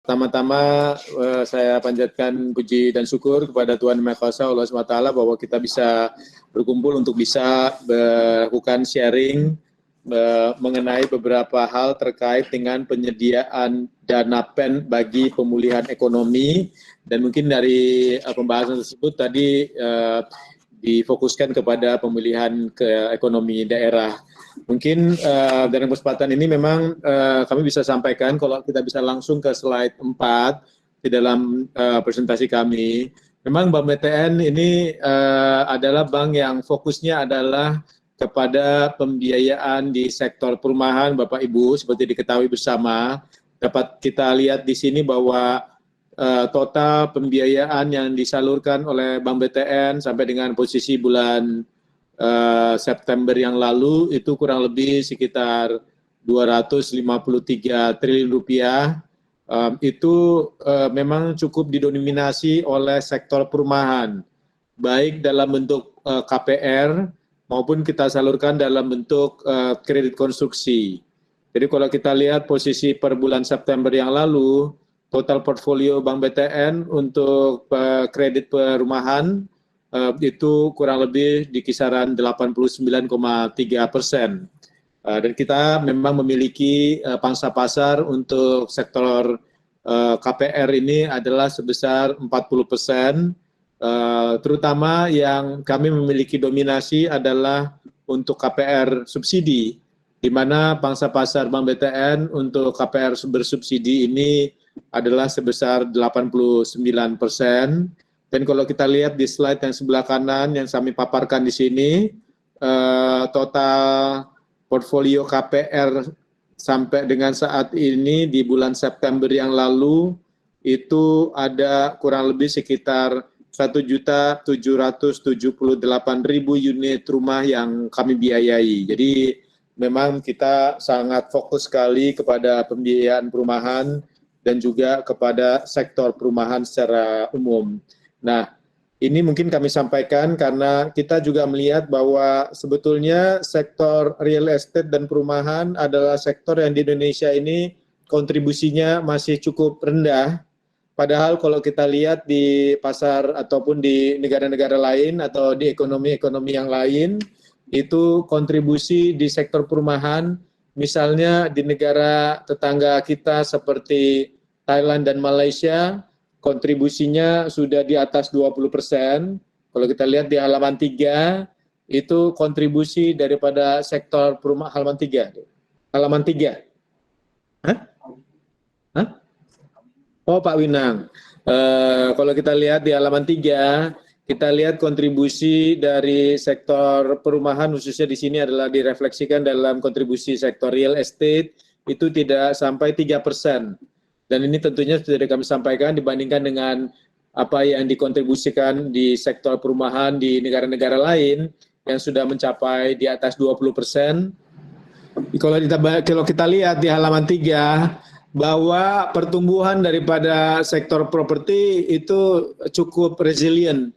pertama-tama saya panjatkan puji dan syukur kepada Tuhan Yang Maha Kuasa Allah SWT bahwa kita bisa berkumpul untuk bisa melakukan sharing mengenai beberapa hal terkait dengan penyediaan dana PEN bagi pemulihan ekonomi, dan mungkin dari pembahasan tersebut tadi difokuskan kepada pemulihan ke ekonomi daerah. Mungkin dalam kesempatan ini memang kami bisa sampaikan, kalau kita bisa langsung ke slide 4 di dalam presentasi kami. Memang Bank BTN ini adalah bank yang fokusnya adalah kepada pembiayaan di sektor perumahan, Bapak Ibu, seperti diketahui bersama. Dapat kita lihat di sini bahwa total pembiayaan yang disalurkan oleh Bank BTN sampai dengan posisi bulan September yang lalu itu kurang lebih sekitar 253 triliun rupiah. Itu memang cukup didominasi oleh sektor perumahan, baik dalam bentuk KPR maupun kita salurkan dalam bentuk kredit konstruksi. Jadi kalau kita lihat posisi per bulan September yang lalu, total portfolio Bank BTN untuk kredit perumahan itu kurang lebih di kisaran 89,3%. Dan kita memang memiliki pangsa pasar untuk sektor KPR ini adalah sebesar 40%. Terutama yang kami memiliki dominasi adalah untuk KPR subsidi, di mana pangsa pasar Bank BTN untuk KPR bersubsidi ini adalah sebesar 89%. Dan kalau kita lihat di slide yang sebelah kanan yang kami paparkan di sini, total portfolio KPR sampai dengan saat ini di bulan September yang lalu itu ada kurang lebih sekitar 1.778.000 unit rumah yang kami biayai. Jadi memang kita sangat fokus sekali kepada pembiayaan perumahan dan juga kepada sektor perumahan secara umum. Nah, ini mungkin kami sampaikan karena kita juga melihat bahwa sebetulnya sektor real estate dan perumahan adalah sektor yang di Indonesia ini kontribusinya masih cukup rendah. Padahal kalau kita lihat di pasar ataupun di negara-negara lain atau di ekonomi-ekonomi yang lain, itu kontribusi di sektor perumahan, misalnya di negara tetangga kita seperti Thailand dan Malaysia, kontribusinya sudah di atas 20%. Kalau kita lihat di halaman 3, itu kontribusi daripada sektor perumahan, halaman 3. Halaman 3. Hah? Hah? Oh, Pak Winang. Kalau kita lihat di halaman 3, kita lihat kontribusi dari sektor perumahan khususnya di sini adalah direfleksikan dalam kontribusi sektor real estate itu tidak sampai 3%. Dan ini tentunya sudah kami sampaikan dibandingkan dengan apa yang dikontribusikan di sektor perumahan di negara-negara lain yang sudah mencapai di atas 20%. Kalau kita lihat di halaman 3, bahwa pertumbuhan daripada sektor properti itu cukup resilient.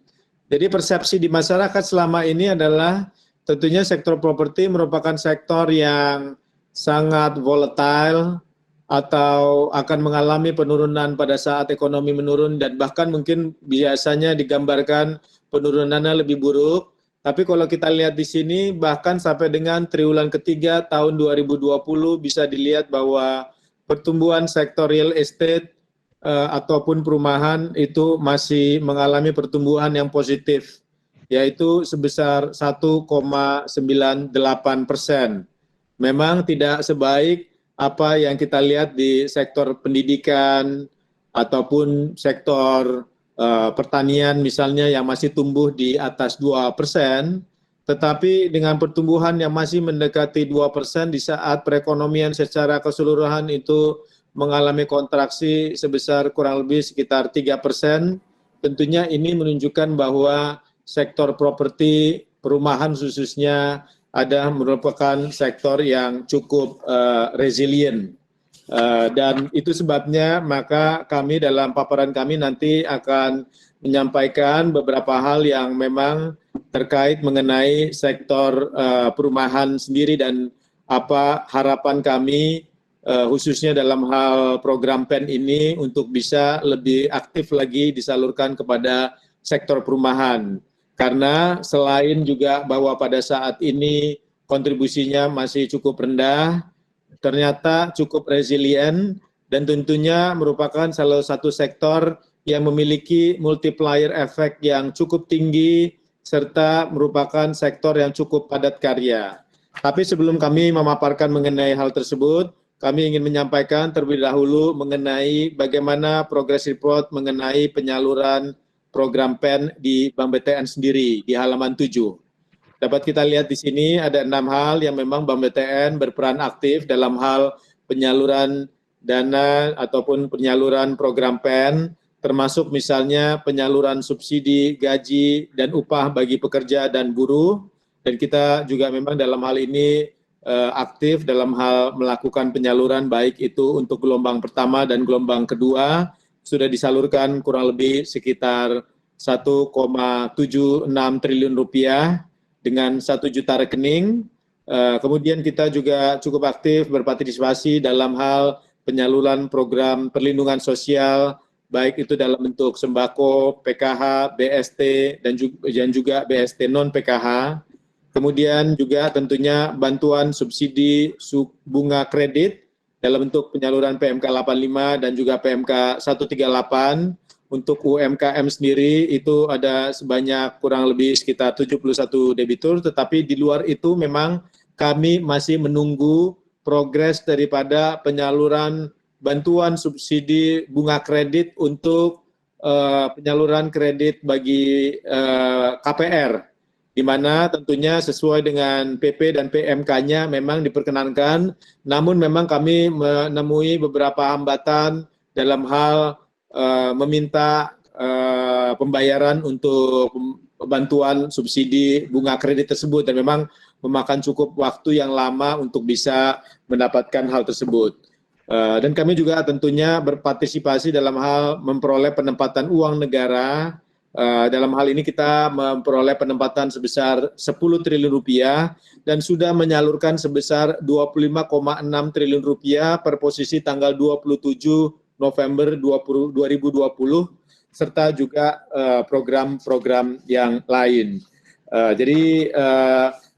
Jadi persepsi di masyarakat selama ini adalah tentunya sektor properti merupakan sektor yang sangat volatile atau akan mengalami penurunan pada saat ekonomi menurun, dan bahkan mungkin biasanya digambarkan penurunannya lebih buruk. Tapi kalau kita lihat di sini bahkan sampai dengan triwulan ketiga tahun 2020 bisa dilihat bahwa pertumbuhan sektor real estate ataupun perumahan itu masih mengalami pertumbuhan yang positif, yaitu sebesar 1,98%. Memang tidak sebaik apa yang kita lihat di sektor pendidikan ataupun sektor pertanian misalnya yang masih tumbuh di atas 2%. Tetapi dengan pertumbuhan yang masih mendekati 2% di saat perekonomian secara keseluruhan itu mengalami kontraksi sebesar kurang lebih sekitar 3%, tentunya ini menunjukkan bahwa sektor properti perumahan khususnya merupakan sektor yang cukup resilient. Dan itu sebabnya maka kami dalam paparan kami nanti akan menyampaikan beberapa hal yang memang terkait mengenai sektor perumahan sendiri dan apa harapan kami khususnya dalam hal program PEN ini untuk bisa lebih aktif lagi disalurkan kepada sektor perumahan. Karena selain juga bahwa pada saat ini kontribusinya masih cukup rendah, ternyata cukup resilient dan tentunya merupakan salah satu sektor yang memiliki multiplier effect yang cukup tinggi serta merupakan sektor yang cukup padat karya. Tapi sebelum kami memaparkan mengenai hal tersebut, kami ingin menyampaikan terlebih dahulu mengenai bagaimana progress report mengenai penyaluran program PEN di Bank BTN sendiri di halaman 7. Dapat kita lihat di sini ada 6 hal yang memang Bank BTN berperan aktif dalam hal penyaluran dana ataupun penyaluran program PEN, termasuk misalnya penyaluran subsidi, gaji, dan upah bagi pekerja dan buruh. Dan kita juga memang dalam hal ini aktif dalam hal melakukan penyaluran baik itu untuk gelombang pertama dan gelombang kedua sudah disalurkan kurang lebih sekitar 1,76 triliun rupiah dengan 1 juta rekening. Kemudian kita juga cukup aktif berpartisipasi dalam hal penyaluran program perlindungan sosial baik itu dalam bentuk sembako, PKH, BST dan juga BST non PKH. Kemudian juga tentunya bantuan subsidi bunga kredit dalam bentuk penyaluran PMK 85 dan juga PMK 138. Untuk UMKM sendiri itu ada sebanyak kurang lebih sekitar 71 debitur, tetapi di luar itu memang kami masih menunggu progres daripada penyaluran bantuan subsidi bunga kredit untuk penyaluran kredit bagi KPR. Di mana tentunya sesuai dengan PP dan PMK-nya memang diperkenankan, namun memang kami menemui beberapa hambatan dalam hal meminta pembayaran untuk bantuan subsidi bunga kredit tersebut dan memang memakan cukup waktu yang lama untuk bisa mendapatkan hal tersebut. Dan kami juga tentunya berpartisipasi dalam hal memperoleh penempatan uang negara. Dalam hal ini kita memperoleh penempatan sebesar 10 triliun rupiah dan sudah menyalurkan sebesar 25,6 triliun rupiah per posisi tanggal 27 November 2020 serta juga program-program yang lain. Jadi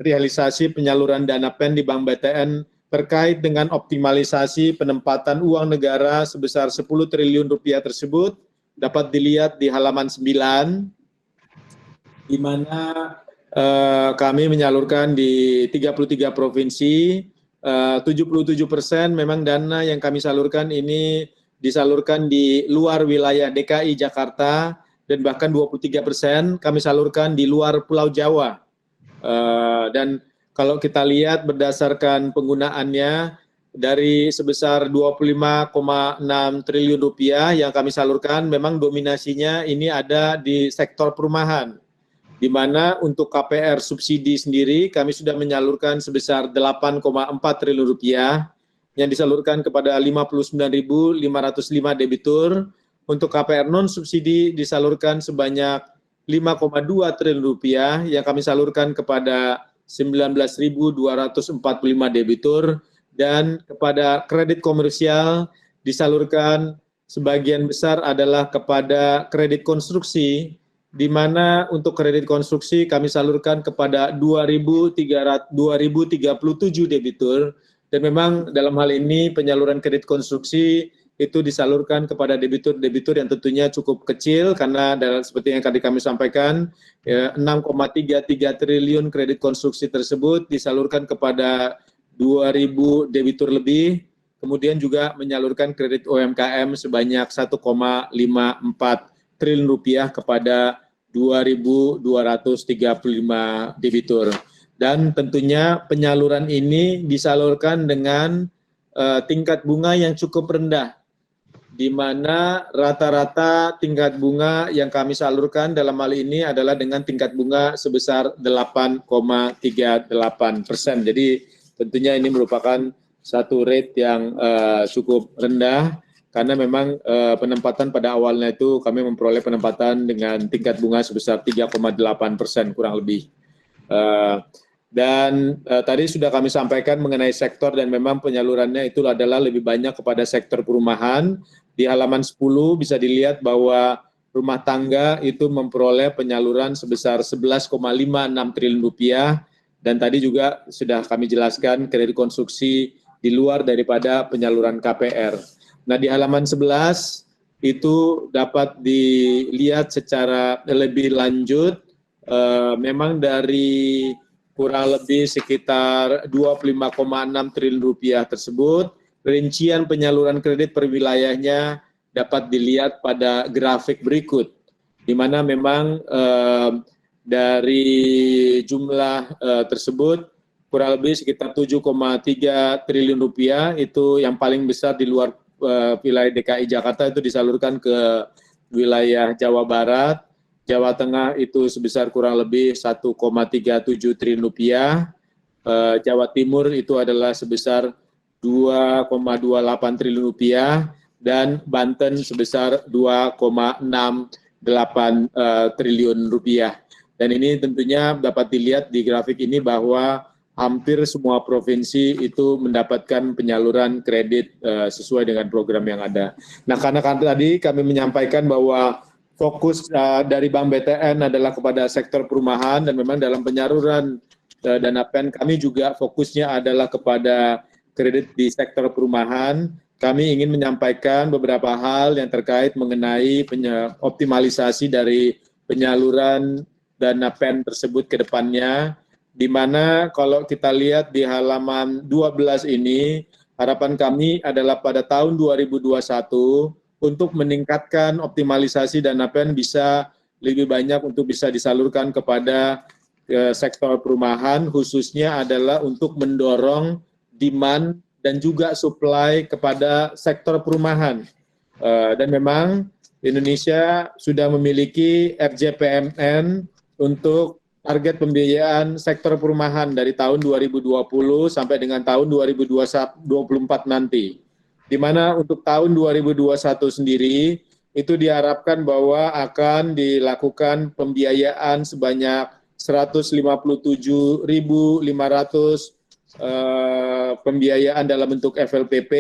realisasi penyaluran dana PEN di Bank BTN terkait dengan optimalisasi penempatan uang negara sebesar 10 triliun rupiah tersebut dapat dilihat di halaman 9, di mana kami menyalurkan di 33 provinsi, 77% memang dana yang kami salurkan ini disalurkan di luar wilayah DKI Jakarta, dan bahkan 23% kami salurkan di luar Pulau Jawa. Dan kalau kita lihat berdasarkan penggunaannya, dari sebesar 25,6 triliun rupiah yang kami salurkan, memang dominasinya ini ada di sektor perumahan, di mana untuk KPR subsidi sendiri kami sudah menyalurkan sebesar 8,4 triliun rupiah yang disalurkan kepada 59.505 debitur. Untuk KPR non subsidi disalurkan sebanyak 5,2 triliun rupiah yang kami salurkan kepada 19.245 debitur. Dan kepada kredit komersial disalurkan sebagian besar adalah kepada kredit konstruksi, di mana untuk kredit konstruksi kami salurkan kepada 2.037 debitur, dan memang dalam hal ini penyaluran kredit konstruksi itu disalurkan kepada debitur-debitur yang tentunya cukup kecil, karena seperti yang tadi kami sampaikan, 6,33 triliun kredit konstruksi tersebut disalurkan kepada 2.000 debitur lebih, kemudian juga menyalurkan kredit UMKM sebanyak 1,54 triliun rupiah kepada 2.235 debitur. Dan tentunya penyaluran ini disalurkan dengan tingkat bunga yang cukup rendah, di mana rata-rata tingkat bunga yang kami salurkan dalam hal ini adalah dengan tingkat bunga sebesar 8,38%. Jadi tentunya ini merupakan satu rate yang cukup rendah, karena memang penempatan pada awalnya itu kami memperoleh penempatan dengan tingkat bunga sebesar 3,8% kurang lebih. Dan tadi sudah kami sampaikan mengenai sektor dan memang penyalurannya itu adalah lebih banyak kepada sektor perumahan. Di halaman 10 bisa dilihat bahwa rumah tangga itu memperoleh penyaluran sebesar 11,56 triliun rupiah, dan tadi juga sudah kami jelaskan kredit konstruksi di luar daripada penyaluran KPR. Nah, di halaman 11 itu dapat dilihat secara lebih lanjut, memang dari kurang lebih sekitar 25,6 triliun rupiah tersebut, rincian penyaluran kredit per wilayahnya dapat dilihat pada grafik berikut, di mana memang dari jumlah tersebut kurang lebih sekitar 7,3 triliun rupiah itu yang paling besar di luar wilayah DKI Jakarta itu disalurkan ke wilayah Jawa Barat. Jawa Tengah itu sebesar kurang lebih 1,37 triliun rupiah, Jawa Timur itu adalah sebesar 2,28 triliun rupiah, dan Banten sebesar 2,68 triliun rupiah. Dan ini tentunya dapat dilihat di grafik ini bahwa hampir semua provinsi itu mendapatkan penyaluran kredit sesuai dengan program yang ada. Nah, karena tadi kami menyampaikan bahwa fokus dari Bank BTN adalah kepada sektor perumahan, dan memang dalam penyaluran dana PEN kami juga fokusnya adalah kepada kredit di sektor perumahan. Kami ingin menyampaikan beberapa hal yang terkait mengenai optimalisasi dari penyaluran dana PEN tersebut ke depannya, di mana kalau kita lihat di halaman 12 ini, harapan kami adalah pada tahun 2021 untuk meningkatkan optimalisasi dana PEN bisa lebih banyak untuk bisa disalurkan kepada sektor perumahan, khususnya adalah untuk mendorong demand dan juga supply kepada sektor perumahan. Dan memang Indonesia sudah memiliki RJPMN untuk target pembiayaan sektor perumahan dari tahun 2020 sampai dengan tahun 2024 nanti, di mana untuk tahun 2021 sendiri itu diharapkan bahwa akan dilakukan pembiayaan sebanyak 157.500 pembiayaan dalam bentuk FLPP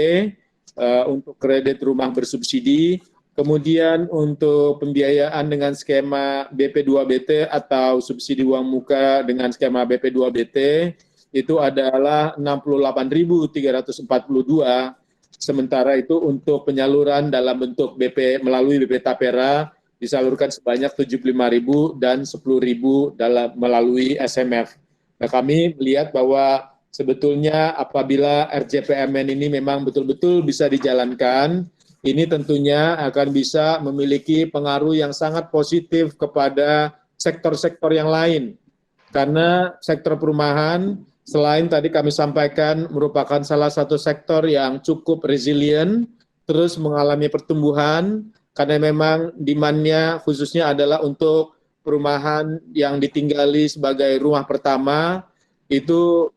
untuk kredit rumah bersubsidi, kemudian untuk pembiayaan dengan skema BP2BT atau subsidi uang muka dengan skema BP2BT itu adalah 68.342. Sementara itu untuk penyaluran dalam bentuk BP melalui BP Tapera disalurkan sebanyak 75.000 dan 10.000 melalui SMF. Nah, kami melihat bahwa sebetulnya apabila RJPMN ini memang betul-betul bisa dijalankan, ini tentunya akan bisa memiliki pengaruh yang sangat positif kepada sektor-sektor yang lain. Karena sektor perumahan selain tadi kami sampaikan merupakan salah satu sektor yang cukup resilient, terus mengalami pertumbuhan, karena memang demand-nya khususnya adalah untuk perumahan yang ditinggali sebagai rumah pertama, itu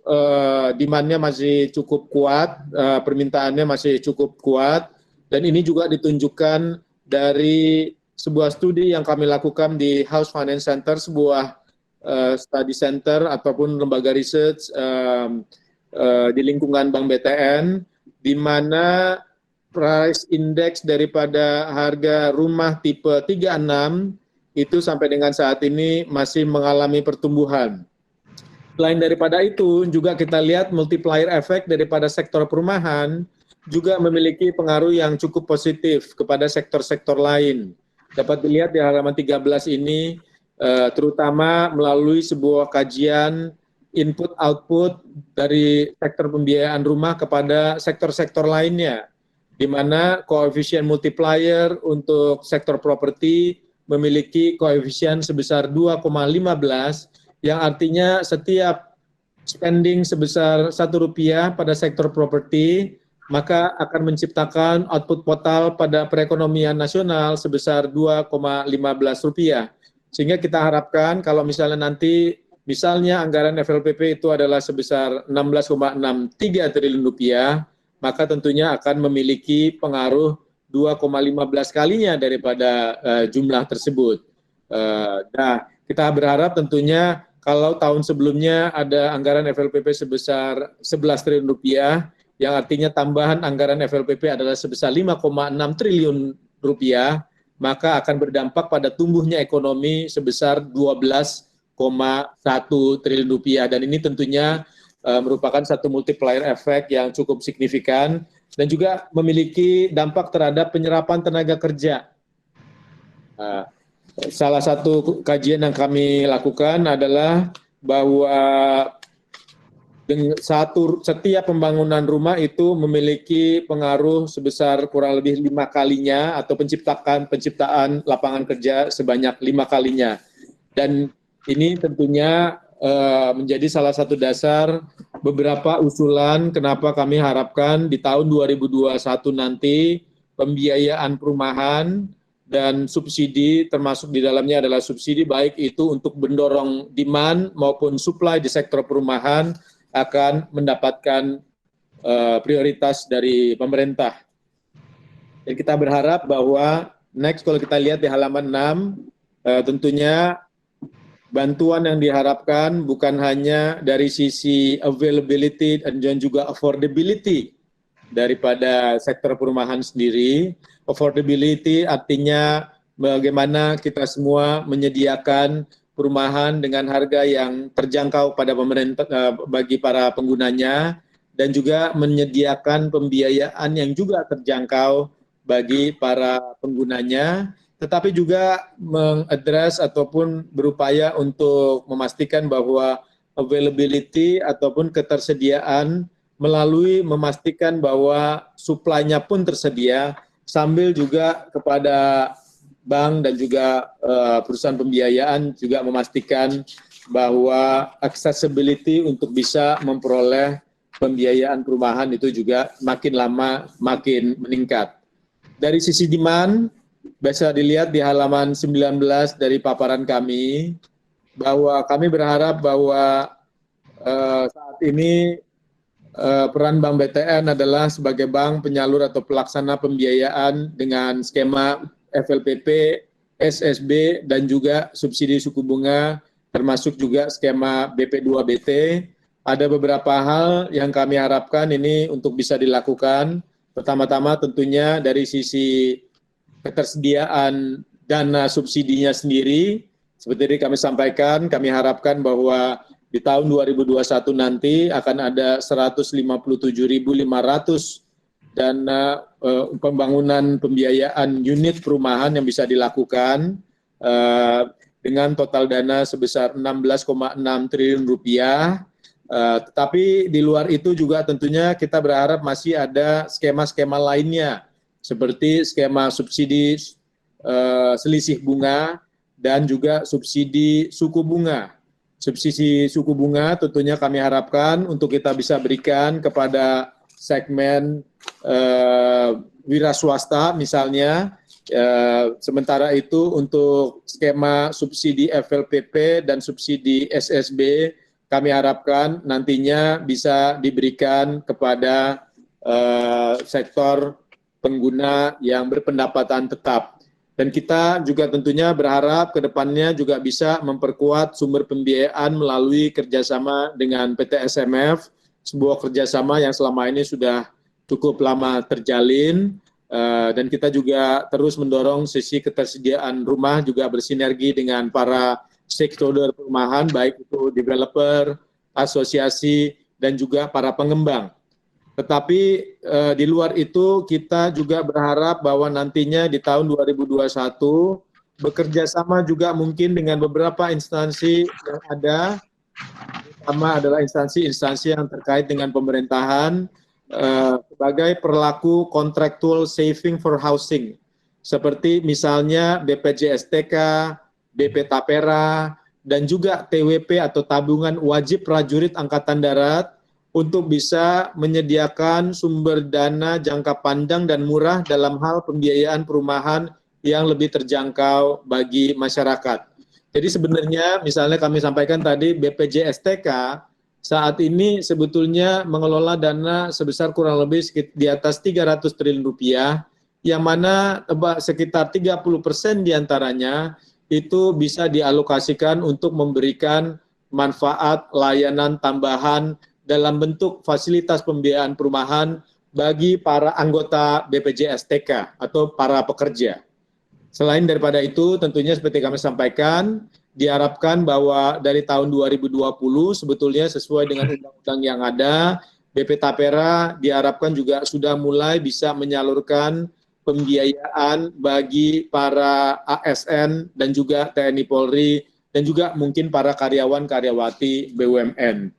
demand-nya masih cukup kuat, permintaannya masih cukup kuat, dan ini juga ditunjukkan dari sebuah studi yang kami lakukan di House Finance Center, sebuah study center ataupun lembaga research di lingkungan Bank BTN, di mana price index daripada harga rumah tipe 36 itu sampai dengan saat ini masih mengalami pertumbuhan. Selain daripada itu, juga kita lihat multiplier effect daripada sektor perumahan juga memiliki pengaruh yang cukup positif kepada sektor-sektor lain. Dapat dilihat di halaman 13 ini, terutama melalui sebuah kajian input-output dari sektor pembiayaan rumah kepada sektor-sektor lainnya, di mana koefisien multiplier untuk sektor properti memiliki koefisien sebesar 2,15, yang artinya setiap spending sebesar Rp1 pada sektor properti, maka akan menciptakan output total pada perekonomian nasional sebesar Rp2,15. Sehingga kita harapkan kalau misalnya nanti, misalnya anggaran FLPP itu adalah sebesar Rp16,63 triliun, maka tentunya akan memiliki pengaruh 2,15 kalinya daripada jumlah tersebut. Nah, kita berharap tentunya kalau tahun sebelumnya ada anggaran FLPP sebesar 11 triliun rupiah, yang artinya tambahan anggaran FLPP adalah sebesar 5,6 triliun rupiah, maka akan berdampak pada tumbuhnya ekonomi sebesar 12,1 triliun rupiah. Dan ini tentunya merupakan satu multiplier effect yang cukup signifikan dan juga memiliki dampak terhadap penyerapan tenaga kerja. Salah satu kajian yang kami lakukan adalah bahwa setiap pembangunan rumah itu memiliki pengaruh sebesar kurang lebih 5 kalinya atau penciptaan lapangan kerja sebanyak 5 kalinya. Dan ini tentunya menjadi salah satu dasar beberapa usulan kenapa kami harapkan di tahun 2021 nanti pembiayaan perumahan dan subsidi, termasuk di dalamnya adalah subsidi baik itu untuk mendorong demand maupun supply di sektor perumahan akan mendapatkan prioritas dari pemerintah. Dan kita berharap bahwa next kalau kita lihat di halaman 6, tentunya bantuan yang diharapkan bukan hanya dari sisi availability dan juga affordability daripada sektor perumahan sendiri. Affordability artinya bagaimana kita semua menyediakan perumahan dengan harga yang terjangkau pada pemerintah bagi para penggunanya, dan juga menyediakan pembiayaan yang juga terjangkau bagi para penggunanya, tetapi juga mengadres ataupun berupaya untuk memastikan bahwa availability ataupun ketersediaan melalui memastikan bahwa supply-nya pun tersedia, sambil juga kepada bank dan juga perusahaan pembiayaan juga memastikan bahwa accessibility untuk bisa memperoleh pembiayaan perumahan itu juga makin lama makin meningkat. Dari sisi demand, bisa dilihat di halaman 19 dari paparan kami, bahwa kami berharap bahwa saat ini peran Bank BTN adalah sebagai bank penyalur atau pelaksana pembiayaan dengan skema FLPP, SSB, dan juga subsidi suku bunga, termasuk juga skema BP2BT. Ada beberapa hal yang kami harapkan ini untuk bisa dilakukan. Pertama-tama tentunya dari sisi ketersediaan dana subsidinya sendiri, seperti kami sampaikan, kami harapkan bahwa di tahun 2021 nanti akan ada 157.500 dana pembangunan pembiayaan unit perumahan yang bisa dilakukan dengan total dana sebesar 16,6 triliun rupiah. Tetapi di luar itu juga tentunya kita berharap masih ada skema-skema lainnya seperti skema subsidi selisih bunga dan juga subsidi suku bunga. Subsidi suku bunga tentunya kami harapkan untuk kita bisa berikan kepada segmen wira swasta misalnya. Sementara itu untuk skema subsidi FLPP dan subsidi SSB kami harapkan nantinya bisa diberikan kepada sektor pengguna yang berpendapatan tetap. Dan kita juga tentunya berharap ke depannya juga bisa memperkuat sumber pembiayaan melalui kerjasama dengan PT SMF, sebuah kerjasama yang selama ini sudah cukup lama terjalin, dan kita juga terus mendorong sisi ketersediaan rumah juga bersinergi dengan para stakeholder perumahan, baik itu developer, asosiasi, dan juga para pengembang. Tetapi di luar itu kita juga berharap bahwa nantinya di tahun 2021 bekerja sama juga mungkin dengan beberapa instansi yang ada, pertama adalah instansi-instansi yang terkait dengan pemerintahan sebagai perlaku contractual saving for housing, seperti misalnya BPJSTK, BP Tapera, dan juga TWP atau Tabungan Wajib Prajurit Angkatan Darat, untuk bisa menyediakan sumber dana jangka panjang dan murah dalam hal pembiayaan perumahan yang lebih terjangkau bagi masyarakat. Jadi sebenarnya misalnya kami sampaikan tadi BPJSTK saat ini sebetulnya mengelola dana sebesar kurang lebih di atas 300 triliun rupiah, yang mana sekitar 30% diantaranya itu bisa dialokasikan untuk memberikan manfaat layanan tambahan dalam bentuk fasilitas pembiayaan perumahan bagi para anggota BPJS TK atau para pekerja. Selain daripada itu, tentunya seperti kami sampaikan, diharapkan bahwa dari tahun 2020 sebetulnya sesuai dengan undang-undang yang ada, BP Tapera diharapkan juga sudah mulai bisa menyalurkan pembiayaan bagi para ASN dan juga TNI Polri dan juga mungkin para karyawan-karyawati BUMN.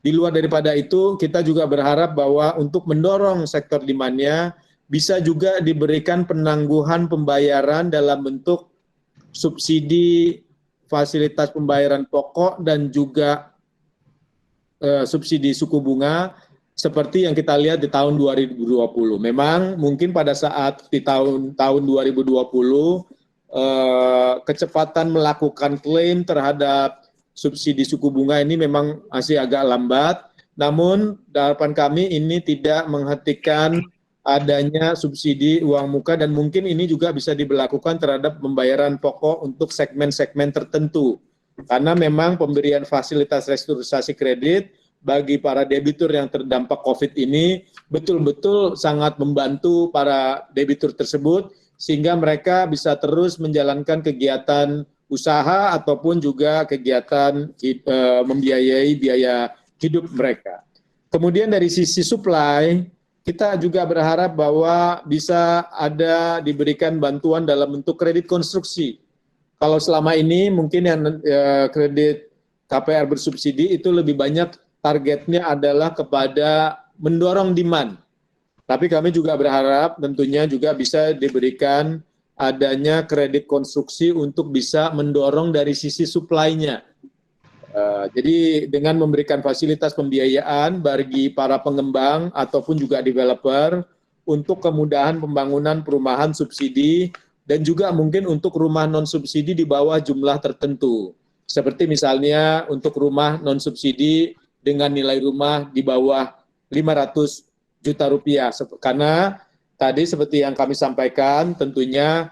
Di luar daripada itu, kita juga berharap bahwa untuk mendorong sektor demand-nya bisa juga diberikan penangguhan pembayaran dalam bentuk subsidi fasilitas pembayaran pokok dan juga subsidi suku bunga seperti yang kita lihat di tahun 2020. Memang mungkin pada saat di tahun 2020 kecepatan melakukan klaim terhadap subsidi suku bunga ini memang masih agak lambat. Namun harapan kami ini tidak menghentikan adanya subsidi uang muka dan mungkin ini juga bisa diberlakukan terhadap pembayaran pokok untuk segmen-segmen tertentu. Karena memang pemberian fasilitas restrukturisasi kredit bagi para debitur yang terdampak COVID ini betul-betul sangat membantu para debitur tersebut sehingga mereka bisa terus menjalankan kegiatan usaha ataupun juga kegiatan membiayai biaya hidup mereka. Kemudian dari sisi supply, kita juga berharap bahwa bisa ada diberikan bantuan dalam bentuk kredit konstruksi. Kalau selama ini mungkin yang kredit KPR bersubsidi itu lebih banyak targetnya adalah kepada mendorong demand. Tapi kami juga berharap tentunya juga bisa diberikan adanya kredit konstruksi untuk bisa mendorong dari sisi supply-nya. Jadi dengan memberikan fasilitas pembiayaan bagi para pengembang ataupun juga developer untuk kemudahan pembangunan perumahan subsidi dan juga mungkin untuk rumah non-subsidi di bawah jumlah tertentu. Seperti misalnya untuk rumah non-subsidi dengan nilai rumah di bawah 500 juta rupiah. Karena tadi seperti yang kami sampaikan, tentunya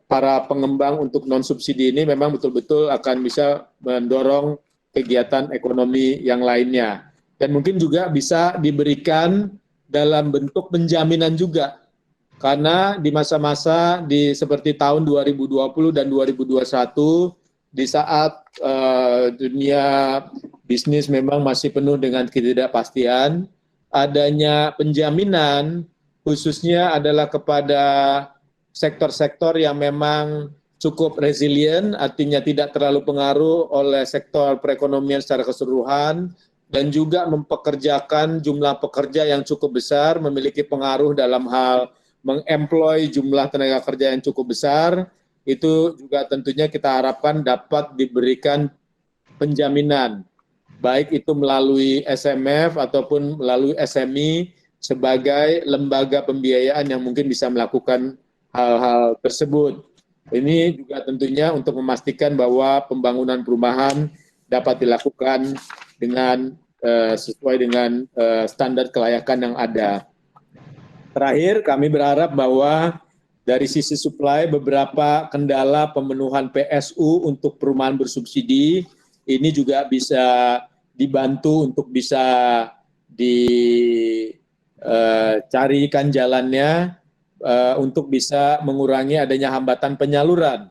para pengembang untuk non-subsidi ini memang betul-betul akan bisa mendorong kegiatan ekonomi yang lainnya. Dan mungkin juga bisa diberikan dalam bentuk penjaminan juga. Karena di masa-masa seperti tahun 2020 dan 2021, di saat dunia bisnis memang masih penuh dengan ketidakpastian, adanya penjaminan khususnya adalah kepada sektor-sektor yang memang cukup resilient, artinya tidak terlalu pengaruh oleh sektor perekonomian secara keseluruhan, dan juga mempekerjakan jumlah pekerja yang cukup besar, memiliki pengaruh dalam hal mengemploy jumlah tenaga kerja yang cukup besar, itu juga tentunya kita harapkan dapat diberikan penjaminan, baik itu melalui SMF ataupun melalui SMI sebagai lembaga pembiayaan yang mungkin bisa melakukan hal-hal tersebut. Ini juga tentunya untuk memastikan bahwa pembangunan perumahan dapat dilakukan dengan sesuai dengan standar kelayakan yang ada. Terakhir, kami berharap bahwa dari sisi supply, beberapa kendala pemenuhan PSU untuk perumahan bersubsidi ini juga bisa dibantu untuk bisa dicarikan jalannya untuk bisa mengurangi adanya hambatan penyaluran.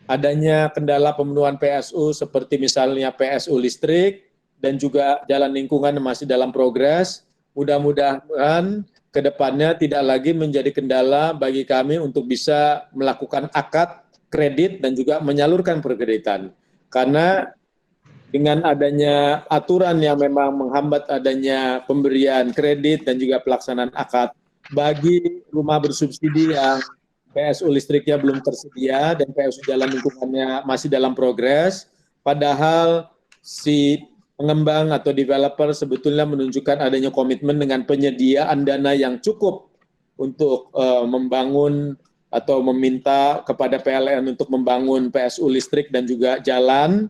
Adanya kendala pemenuhan PSU seperti misalnya PSU listrik dan juga jalan lingkungan masih dalam progres. Mudah-mudahan ke depannya tidak lagi menjadi kendala bagi kami untuk bisa melakukan akad kredit dan juga menyalurkan perkreditan. Karena dengan adanya aturan yang memang menghambat adanya pemberian kredit dan juga pelaksanaan akad bagi rumah bersubsidi yang PSU listriknya belum tersedia dan PSU jalan lingkungannya masih dalam progres, padahal si pengembang atau developer sebetulnya menunjukkan adanya komitmen dengan penyediaan dana yang cukup untuk membangun atau meminta kepada PLN untuk membangun PSU listrik dan juga jalan.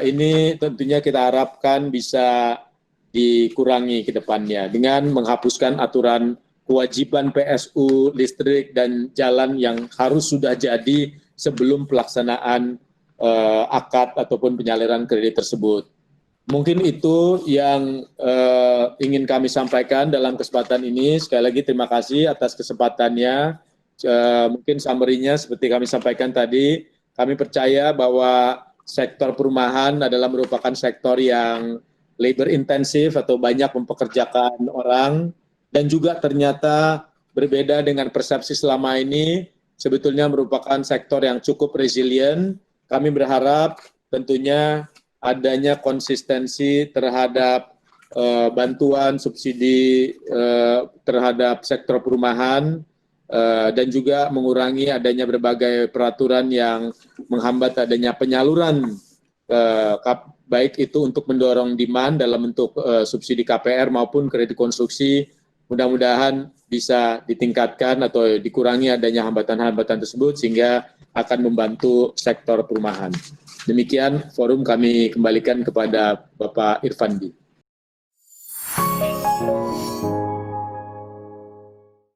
Ini tentunya kita harapkan bisa dikurangi ke depannya dengan menghapuskan aturan kewajiban PSU listrik dan jalan yang harus sudah jadi sebelum pelaksanaan akad ataupun penyaliran kredit tersebut. Mungkin itu yang ingin kami sampaikan dalam kesempatan ini. Sekali lagi terima kasih atas kesempatannya. Mungkin summary-nya seperti kami sampaikan tadi, kami percaya bahwa sektor perumahan adalah merupakan sektor yang labor intensif atau banyak mempekerjakan orang, dan juga ternyata berbeda dengan persepsi selama ini, sebetulnya merupakan sektor yang cukup resilient. Kami berharap tentunya adanya konsistensi terhadap bantuan subsidi terhadap sektor perumahan, dan juga mengurangi adanya berbagai peraturan yang menghambat adanya penyaluran, baik itu untuk mendorong demand dalam bentuk subsidi KPR maupun kredit konstruksi. Mudah-mudahan bisa ditingkatkan atau dikurangi adanya hambatan-hambatan tersebut sehingga akan membantu sektor perumahan. Demikian forum, kami kembalikan kepada Bapak Irfandi.